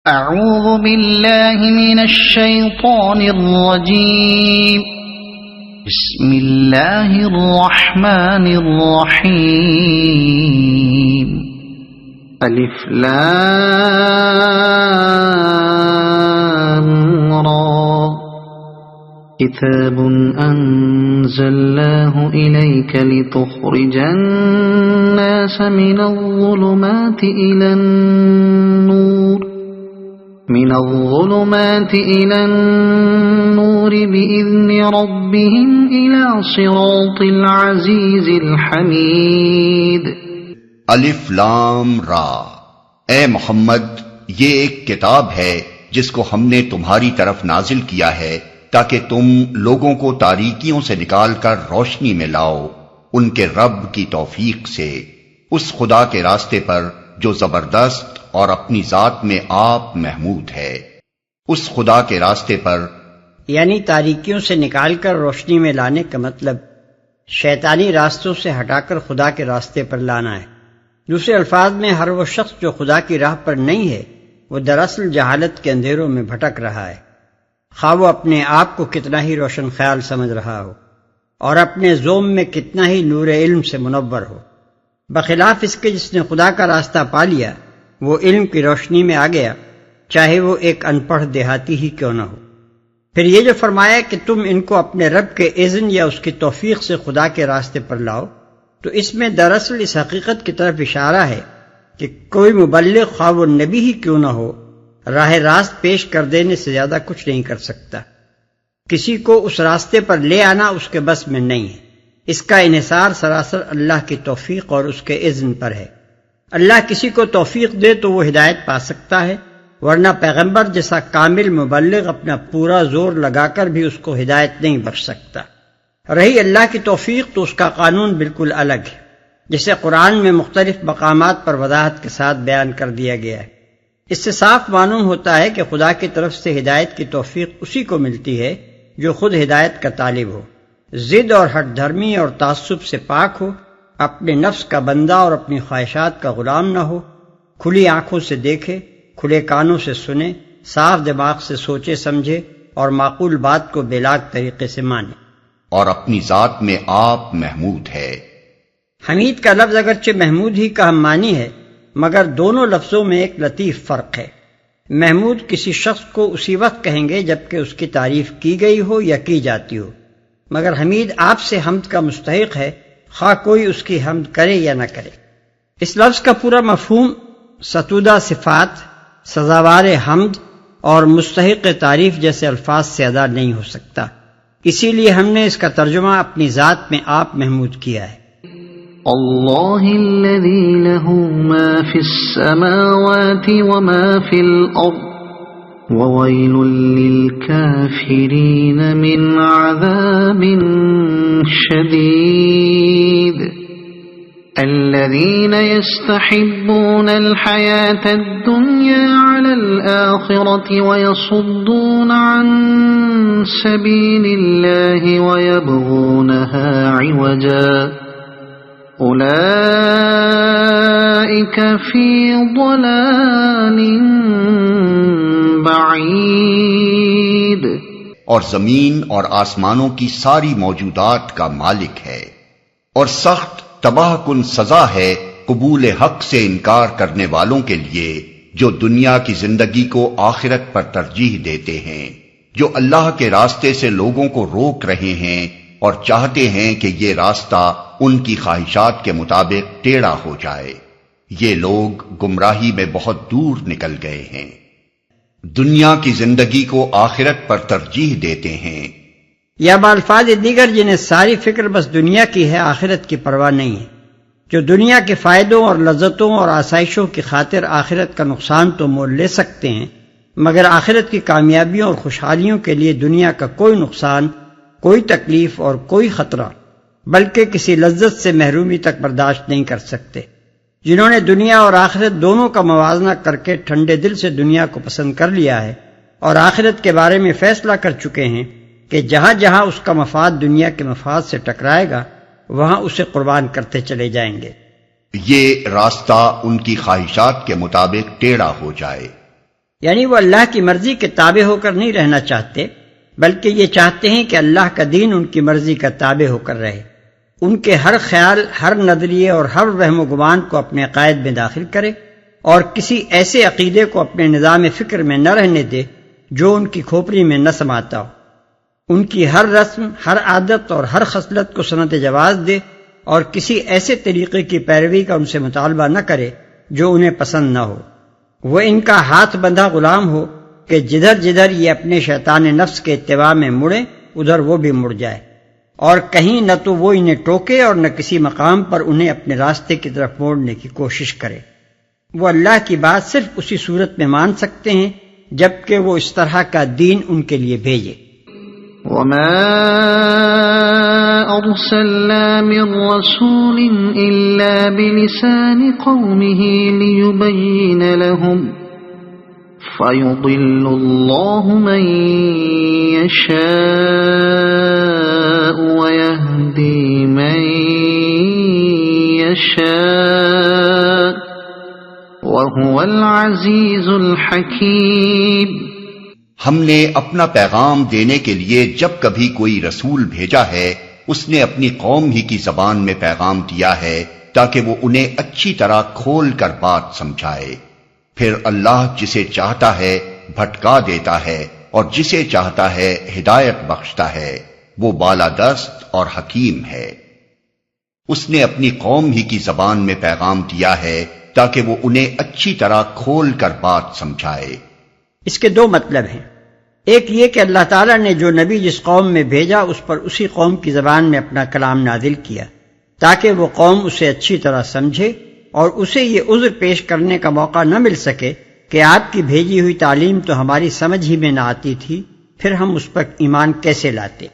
اعوذ باللہ من الشیطان الرجیم بسم اللہ الرحمن الرحیم الف لام را کتاب انزلناه الیک لتخرج الناس من الظلمات إلى النور بإذن ربهم إلى صراط العزيز الحميد. الف لام را. اے محمد، یہ ایک کتاب ہے جس کو ہم نے تمہاری طرف نازل کیا ہے تاکہ تم لوگوں کو تاریکیوں سے نکال کر روشنی میں لاؤ ان کے رب کی توفیق سے، اس خدا کے راستے پر جو زبردست اور اپنی ذات میں آپ محمود ہے. اس خدا کے راستے پر یعنی تاریکیوں سے نکال کر روشنی میں لانے کا مطلب شیطانی راستوں سے ہٹا کر خدا کے راستے پر لانا ہے. دوسرے الفاظ میں ہر وہ شخص جو خدا کی راہ پر نہیں ہے وہ دراصل جہالت کے اندھیروں میں بھٹک رہا ہے، خواہ وہ اپنے آپ کو کتنا ہی روشن خیال سمجھ رہا ہو اور اپنے ذوم میں کتنا ہی نور علم سے منور ہو. بخلاف اس کے جس نے خدا کا راستہ پا لیا وہ علم کی روشنی میں آ گیا، چاہے وہ ایک ان پڑھ دیہاتی ہی کیوں نہ ہو. پھر یہ جو فرمایا کہ تم ان کو اپنے رب کے اذن یا اس کی توفیق سے خدا کے راستے پر لاؤ، تو اس میں دراصل اس حقیقت کی طرف اشارہ ہے کہ کوئی مبلغ خواہ وہ نبی ہی کیوں نہ ہو راہ راست پیش کر دینے سے زیادہ کچھ نہیں کر سکتا. کسی کو اس راستے پر لے آنا اس کے بس میں نہیں ہے. اس کا انحصار سراسر اللہ کی توفیق اور اس کے اذن پر ہے. اللہ کسی کو توفیق دے تو وہ ہدایت پا سکتا ہے، ورنہ پیغمبر جیسا کامل مبلغ اپنا پورا زور لگا کر بھی اس کو ہدایت نہیں بخش سکتا. رہی اللہ کی توفیق تو اس کا قانون بالکل الگ ہے، جسے قرآن میں مختلف مقامات پر وضاحت کے ساتھ بیان کر دیا گیا ہے. اس سے صاف معلوم ہوتا ہے کہ خدا کی طرف سے ہدایت کی توفیق اسی کو ملتی ہے جو خود ہدایت کا طالب ہو، ضد اور ہٹ دھرمی اور تعصب سے پاک ہو، اپنے نفس کا بندہ اور اپنی خواہشات کا غلام نہ ہو، کھلی آنکھوں سے دیکھے، کھلے کانوں سے سنے، صاف دماغ سے سوچے سمجھے اور معقول بات کو بے لاگ طریقے سے مانے. اور اپنی ذات میں آپ محمود ہے. حمید کا لفظ اگرچہ محمود ہی کا ہم معنی ہے، مگر دونوں لفظوں میں ایک لطیف فرق ہے. محمود کسی شخص کو اسی وقت کہیں گے جبکہ اس کی تعریف کی گئی ہو یا کی جاتی ہو، مگر حمید آپ سے حمد کا مستحق ہے، خواہ کوئی اس کی حمد کرے یا نہ کرے. اس لفظ کا پورا مفہوم ستودہ صفات، سزاوار حمد اور مستحق تعریف جیسے الفاظ سے ادا نہیں ہو سکتا. اسی لیے ہم نے اس کا ترجمہ اپنی ذات میں آپ محمود کیا ہے. اللہ الذی لہ ما فی السماوات وما فی الارض وویل للکافرین من عذاب شدید الذین یستحبون الحیاة الدنیا علی الآخرة ویصدون عن سبیل اللہ ویبغونها عوجا اولئک فی ضلال بعید. اور زمین اور آسمانوں کی ساری موجودات کا مالک ہے، اور سخت تباہ کن سزا ہے قبول حق سے انکار کرنے والوں کے لیے جو دنیا کی زندگی کو آخرت پر ترجیح دیتے ہیں، جو اللہ کے راستے سے لوگوں کو روک رہے ہیں اور چاہتے ہیں کہ یہ راستہ ان کی خواہشات کے مطابق ٹیڑھا ہو جائے. یہ لوگ گمراہی میں بہت دور نکل گئے ہیں، دنیا کی زندگی کو آخرت پر ترجیح دیتے ہیں. یا بالفاظ دیگر جنہیں ساری فکر بس دنیا کی ہے، آخرت کی پرواہ نہیں ہے، جو دنیا کے فائدوں اور لذتوں اور آسائشوں کی خاطر آخرت کا نقصان تو مول لے سکتے ہیں، مگر آخرت کی کامیابیوں اور خوشحالیوں کے لیے دنیا کا کوئی نقصان، کوئی تکلیف اور کوئی خطرہ بلکہ کسی لذت سے محرومی تک برداشت نہیں کر سکتے. جنہوں نے دنیا اور آخرت دونوں کا موازنہ کر کے ٹھنڈے دل سے دنیا کو پسند کر لیا ہے اور آخرت کے بارے میں فیصلہ کر چکے ہیں کہ جہاں جہاں اس کا مفاد دنیا کے مفاد سے ٹکرائے گا وہاں اسے قربان کرتے چلے جائیں گے. یہ راستہ ان کی خواہشات کے مطابق ٹیڑھا ہو جائے. یعنی وہ اللہ کی مرضی کے تابع ہو کر نہیں رہنا چاہتے، بلکہ یہ چاہتے ہیں کہ اللہ کا دین ان کی مرضی کا تابع ہو کر رہے، ان کے ہر خیال، ہر نظریے اور ہر وہم و گمان کو اپنے عقائد میں داخل کرے، اور کسی ایسے عقیدے کو اپنے نظام فکر میں نہ رہنے دے جو ان کی کھوپڑی میں نہ سماتا ہو، ان کی ہر رسم، ہر عادت اور ہر خصلت کو سند جواز دے، اور کسی ایسے طریقے کی پیروی کا ان سے مطالبہ نہ کرے جو انہیں پسند نہ ہو۔ وہ ان کا ہاتھ بندھا غلام ہو کہ جدھر جدھر یہ اپنے شیطان نفس کے اتباع میں مڑے ادھر وہ بھی مڑ جائے، اور کہیں نہ تو وہ انہیں ٹوکے اور نہ کسی مقام پر انہیں اپنے راستے کی طرف موڑنے کی کوشش کرے۔ وہ اللہ کی بات صرف اسی صورت میں مان سکتے ہیں جبکہ وہ اس طرح کا دین ان کے لیے بھیجے۔ وما أرسلنا من رسول إلا بلسان قومه ليبين لهم فيضل الله من يشاء ويهدي من يشاء وهو العزيز الحكيم۔ ہم نے اپنا پیغام دینے کے لیے جب کبھی کوئی رسول بھیجا ہے اس نے اپنی قوم ہی کی زبان میں پیغام دیا ہے تاکہ وہ انہیں اچھی طرح کھول کر بات سمجھائے۔ پھر اللہ جسے چاہتا ہے بھٹکا دیتا ہے اور جسے چاہتا ہے ہدایت بخشتا ہے، وہ بالادست اور حکیم ہے۔ اس نے اپنی قوم ہی کی زبان میں پیغام دیا ہے تاکہ وہ انہیں اچھی طرح کھول کر بات سمجھائے۔ اس کے دو مطلب ہیں، ایک یہ کہ اللہ تعالیٰ نے جو نبی جس قوم میں بھیجا اس پر اسی قوم کی زبان میں اپنا کلام نازل کیا تاکہ وہ قوم اسے اچھی طرح سمجھے اور اسے یہ عذر پیش کرنے کا موقع نہ مل سکے کہ آپ کی بھیجی ہوئی تعلیم تو ہماری سمجھ ہی میں نہ آتی تھی، پھر ہم اس پر ایمان کیسے لاتے۔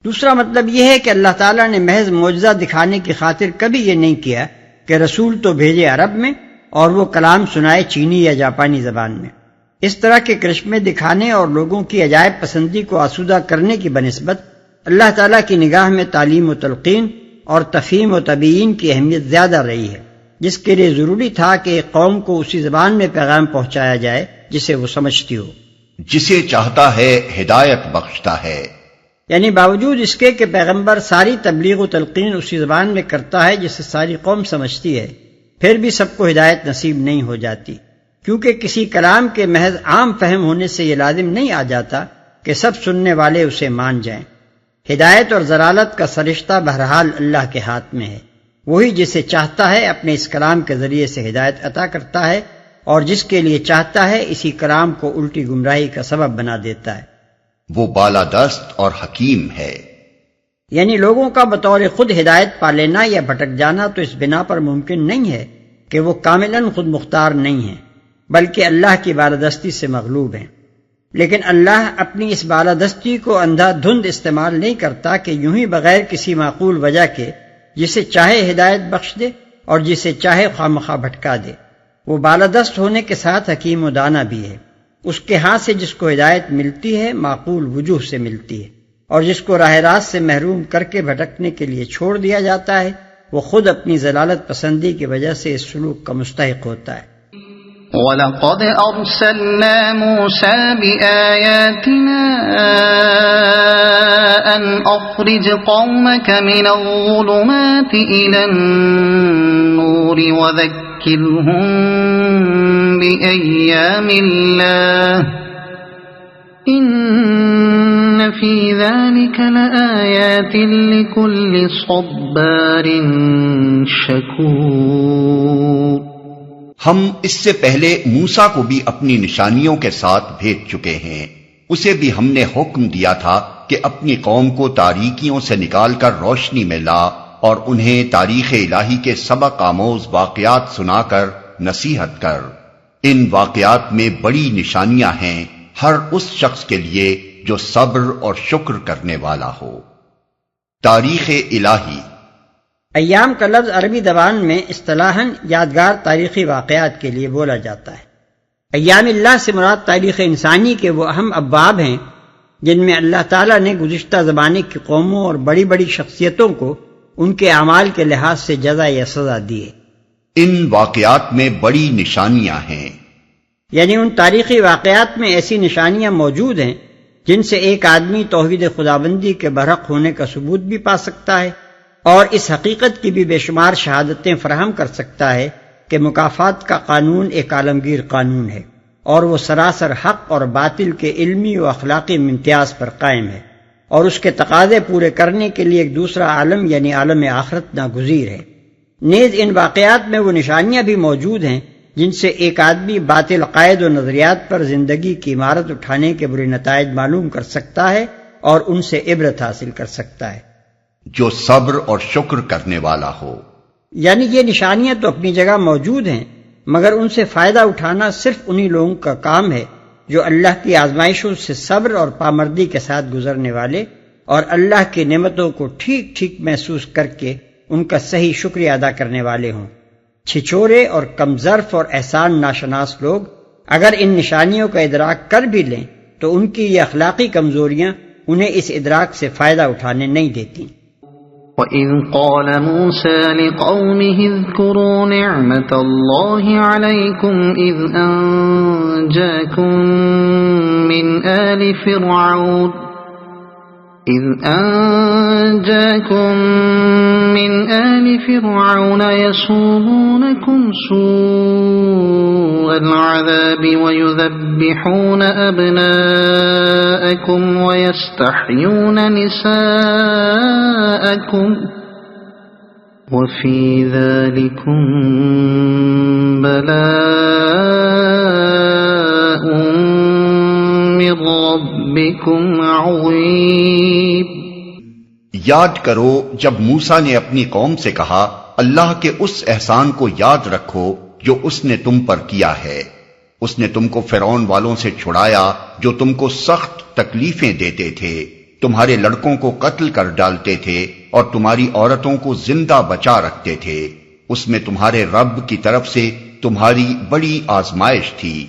دوسرا مطلب یہ ہے کہ اللہ تعالیٰ نے محض معجزہ دکھانے کی خاطر کبھی یہ نہیں کیا کہ رسول تو بھیجے عرب میں اور وہ کلام سنائے چینی یا جاپانی زبان میں۔ اس طرح کے کرشمے دکھانے اور لوگوں کی عجائب پسندی کو آسودہ کرنے کی بنسبت اللہ تعالیٰ کی نگاہ میں تعلیم و تلقین اور تفہیم و تبیین کی اہمیت زیادہ رہی ہے، جس کے لیے ضروری تھا کہ ایک قوم کو اسی زبان میں پیغام پہنچایا جائے جسے وہ سمجھتی ہو۔ جسے چاہتا ہے ہدایت بخشتا ہے، یعنی باوجود اس کے کہ پیغمبر ساری تبلیغ و تلقین اسی زبان میں کرتا ہے جسے ساری قوم سمجھتی ہے، پھر بھی سب کو ہدایت نصیب نہیں ہو جاتی، کیونکہ کسی کلام کے محض عام فہم ہونے سے یہ لازم نہیں آ جاتا کہ سب سننے والے اسے مان جائیں۔ ہدایت اور ضلالت کا سرشتہ بہرحال اللہ کے ہاتھ میں ہے، وہی جسے چاہتا ہے اپنے اس کلام کے ذریعے سے ہدایت عطا کرتا ہے اور جس کے لیے چاہتا ہے اسی کلام کو الٹی گمراہی کا سبب بنا دیتا ہے۔ وہ بالادست اور حکیم ہے۔ یعنی لوگوں کا بطور خود ہدایت پا لینا یا بھٹک جانا تو اس بنا پر ممکن نہیں ہے کہ وہ کاملاً خود مختار نہیں ہیں بلکہ اللہ کی بالادستی سے مغلوب ہیں، لیکن اللہ اپنی اس بالادستی کو اندھا دھند استعمال نہیں کرتا کہ یوں ہی بغیر کسی معقول وجہ کے جسے چاہے ہدایت بخش دے اور جسے چاہے خواہ بھٹکا دے۔ وہ بالادست ہونے کے ساتھ حکیم و دانا بھی ہے، اس کے ہاتھ سے جس کو ہدایت ملتی ہے معقول وجوہ سے ملتی ہے، اور جس کو راہ راست سے محروم کر کے بھٹکنے کے لیے چھوڑ دیا جاتا ہے وہ خود اپنی ضلالت پسندی کی وجہ سے اس سلوک کا مستحق ہوتا ہے۔ وَلَقَدْ أَرْسَلْنَا مُوسَى بِآيَاتِنَا أَنْ أَخْرِجْ قَوْمَكَ مِنَ الظُّلُمَاتِ إِلَى النُّورِ وَذَكِّرْهُمْ بِأَيَّامِ اللَّهِ إِنَّ فِي ذَلِكَ لَآيَاتٍ لِكُلِّ صَبَّارٍ شَكُورٍ۔ ہم اس سے پہلے موسیٰ کو بھی اپنی نشانیوں کے ساتھ بھیج چکے ہیں، اسے بھی ہم نے حکم دیا تھا کہ اپنی قوم کو تاریکیوں سے نکال کر روشنی میں لا اور انہیں تاریخ الہی کے سبق آموز واقعات سنا کر نصیحت کر۔ ان واقعات میں بڑی نشانیاں ہیں ہر اس شخص کے لیے جو صبر اور شکر کرنے والا ہو۔ تاریخ الہی ایام کا لفظ عربی زبان میں اصطلاحاً یادگار تاریخی واقعات کے لیے بولا جاتا ہے۔ ایام اللہ سے مراد تاریخ انسانی کے وہ اہم ابواب ہیں جن میں اللہ تعالیٰ نے گزشتہ زمانے کی قوموں اور بڑی بڑی شخصیتوں کو ان کے اعمال کے لحاظ سے جزا یا سزا دی ہے۔ ان واقعات میں بڑی نشانیاں ہیں۔ یعنی ان تاریخی واقعات میں ایسی نشانیاں موجود ہیں جن سے ایک آدمی توحید خداوندی کے برحق ہونے کا ثبوت بھی پا سکتا ہے اور اس حقیقت کی بھی بے شمار شہادتیں فراہم کر سکتا ہے کہ مکافات کا قانون ایک عالمگیر قانون ہے اور وہ سراسر حق اور باطل کے علمی و اخلاقی امتیاز پر قائم ہے، اور اس کے تقاضے پورے کرنے کے لیے ایک دوسرا عالم یعنی عالم آخرت ناگزیر ہے۔ نیز ان واقعات میں وہ نشانیاں بھی موجود ہیں جن سے ایک آدمی باطل عقائد و نظریات پر زندگی کی عمارت اٹھانے کے برے نتائج معلوم کر سکتا ہے اور ان سے عبرت حاصل کر سکتا ہے۔ جو صبر اور شکر کرنے والا ہو، یعنی یہ نشانیاں تو اپنی جگہ موجود ہیں، مگر ان سے فائدہ اٹھانا صرف انہی لوگوں کا کام ہے جو اللہ کی آزمائشوں سے صبر اور پامردی کے ساتھ گزرنے والے اور اللہ کی نعمتوں کو ٹھیک ٹھیک محسوس کر کے ان کا صحیح شکریہ ادا کرنے والے ہوں۔ چھچورے اور کمظرف اور احسان ناشناس لوگ اگر ان نشانیوں کا ادراک کر بھی لیں تو ان کی یہ اخلاقی کمزوریاں انہیں اس ادراک سے فائدہ اٹھانے نہیں دیتی۔ وَإِذْ قَالَ مُوسَى لِقَوْمِهِ اذْكُرُوا نِعْمَةَ اللَّهِ عَلَيْكُمْ إِذْ أَنْجَاكُمْ مِنْ آلِ فِرْعَوْنَ يَسُومُونَكُمْ سُوءَ الْعَذَابِ وَيُذَبِّحُونَ أَبْنَاءَكُمْ وَيَسْتَحْيُونَ نِسَاءَكُمْ وَفِي ذَلِكُمْ بَلَاءٌ مِّن رَّبِّكُمْ عَظِيمٌ۔ یاد کرو جب موسیٰ نے اپنی قوم سے کہا، اللہ کے اس احسان کو یاد رکھو جو اس نے تم پر کیا ہے۔ اس نے تم کو فرعون والوں سے چھڑایا جو تم کو سخت تکلیفیں دیتے تھے، تمہارے لڑکوں کو قتل کر ڈالتے تھے اور تمہاری عورتوں کو زندہ بچا رکھتے تھے۔ اس میں تمہارے رب کی طرف سے تمہاری بڑی آزمائش تھی۔